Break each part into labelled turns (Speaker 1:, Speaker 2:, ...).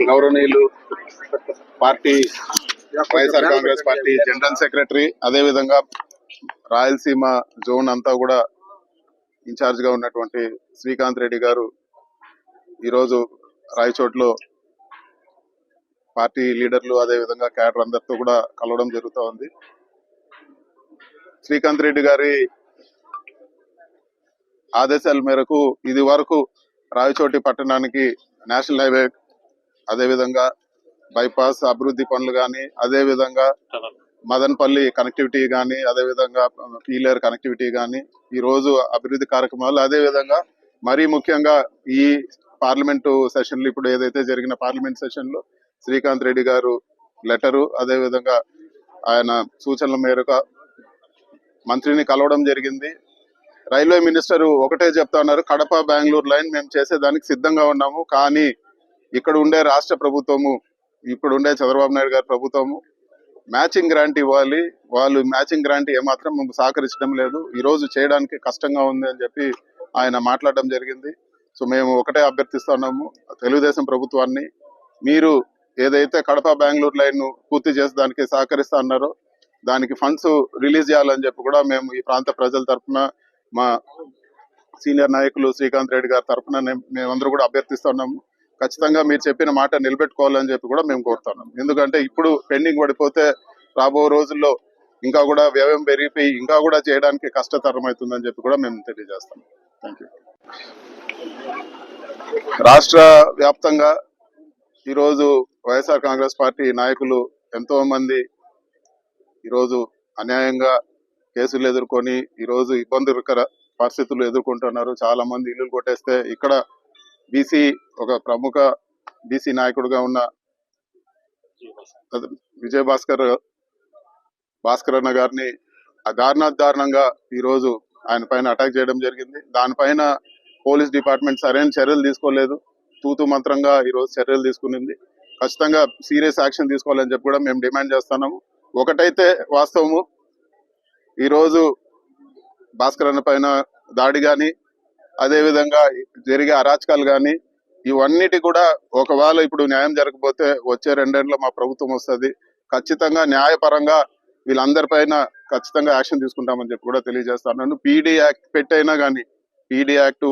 Speaker 1: గౌరవనీయులు party YSR Congress party general secretary, అదే విధంగా రాయలసీమ జోన్ అంతా కూడా ఇన్ఛార్జ్ గా ఉన్నటువంటి శ్రీకాంత్ రెడ్డి గారు ఈరోజు రాయచోట్లో పార్టీ లీడర్లు అదే విధంగా క్యాడర్ అందరితో కూడా కలవడం జరుగుతూ ఉంది. శ్రీకాంత్ రెడ్డి గారి ఆదేశాల మేరకు ఇది వరకు రాయచోటి పట్టణానికి నేషనల్ హైవే అదే విధంగా బైపాస్ అభివృద్ధి పనులు కానీ, అదే విధంగా మదనపల్లి కనెక్టివిటీ కానీ, అదే విధంగా పీలేరు కనెక్టివిటీ కానీ, ఈ రోజు అభివృద్ధి కార్యక్రమాలు, అదే విధంగా మరీ ముఖ్యంగా ఈ పార్లమెంటు సెషన్లు ఇప్పుడు ఏదైతే జరిగిన పార్లమెంట్ సెషన్ లో శ్రీకాంత్ రెడ్డి గారు లెటరు అదే విధంగా ఆయన సూచనల మేరకు మంత్రిని కలవడం జరిగింది. రైల్వే మినిస్టర్ ఒకటే చెప్తా ఉన్నారు, కడప బెంగళూరు లైన్ మేము చేసేదానికి సిద్ధంగా ఉన్నాము, కానీ ఇక్కడ ఉండే రాష్ట్ర ప్రభుత్వము, ఇప్పుడు ఉండే చంద్రబాబు నాయుడు గారి ప్రభుత్వము మ్యాచింగ్ గ్రాంట్ ఇవ్వాలి, వాళ్ళు మ్యాచింగ్ గ్రాంట్ ఏమాత్రం మేము సహకరించడం లేదు, ఈ రోజు చేయడానికి కష్టంగా ఉంది అని చెప్పి ఆయన మాట్లాడడం జరిగింది. సో మేము ఒకటే అభ్యర్థిస్తున్నాము తెలుగుదేశం ప్రభుత్వాన్ని, మీరు ఏదైతే కడప బెంగళూరు లైన్ పూర్తి చేసి దానికి సహకరిస్తా అన్నారో దానికి ఫండ్స్ రిలీజ్ చేయాలని చెప్పి కూడా మేము ఈ ప్రాంత ప్రజల తరఫున, మా సీనియర్ నాయకులు శ్రీకాంత్ రెడ్డి గారి తరఫున మేమందరూ కూడా అభ్యర్థిస్తున్నాము. ఖచ్చితంగా మీరు చెప్పిన మాట నిలబెట్టుకోవాలని చెప్పి కూడా మేము కోరుతున్నాం. ఎందుకంటే ఇప్పుడు పెండింగ్ పడిపోతే రాబో రోజుల్లో ఇంకా కూడా వ్యయం పెరిగిపోయి ఇంకా కూడా చేయడానికి కష్టతరం అవుతుందని చెప్పి కూడా మేము తెలియజేస్తాం. Thank you. రాష్ట్ర వ్యాప్తంగా ఈరోజు వైఎస్ఆర్ కాంగ్రెస్ పార్టీ నాయకులు ఎంతో మంది ఈరోజు అన్యాయంగా కేసులు ఎదుర్కొని ఈరోజు ఇబ్బందికర పరిస్థితులు ఎదుర్కొంటున్నారు. చాలా మంది ఇల్లు కొట్టేస్తే ఇక్కడ బీసీ ఒక ప్రముఖ బీసీ నాయకుడుగా ఉన్న విజయ్ భాస్కర్ అన్న గారిని దారుణంగా ఈరోజు ఆయన పైన అటాక్ చేయడం జరిగింది. దానిపైన పోలీస్ డిపార్ట్మెంట్ సరైన చర్యలు తీసుకోలేదు, తూతు మంత్రంగా ఈరోజు చర్యలు తీసుకునింది. ఖచ్చితంగా సీరియస్ యాక్షన్ తీసుకోవాలని చెప్పి కూడా మేము డిమాండ్ చేస్తున్నాము. ఒకటైతే వాస్తవము, ఈరోజు భాస్కర్ అన్న పైన దాడి కానీ అదే విధంగా జరిగే అరాచకాలు కానీ ఇవన్నిటి కూడా ఒకవేళ ఇప్పుడు న్యాయం జరగకపోతే వచ్చే 2 ఏళ్లలో మా ప్రభుత్వం వస్తుంది, ఖచ్చితంగా న్యాయపరంగా వీళ్ళందరిపైన ఖచ్చితంగా యాక్షన్ తీసుకుంటామని చెప్పి కూడా తెలియజేస్తున్నాను. పీడీ యాక్ట్ పెట్టైనా కానీ, పీడీ యాక్ట్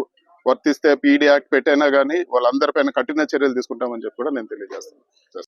Speaker 1: వర్తిస్తే పీడీ యాక్ట్ పెట్టైనా కానీ వాళ్ళందరిపైన కఠిన చర్యలు తీసుకుంటామని చెప్పి కూడా నేను తెలియజేస్తాను.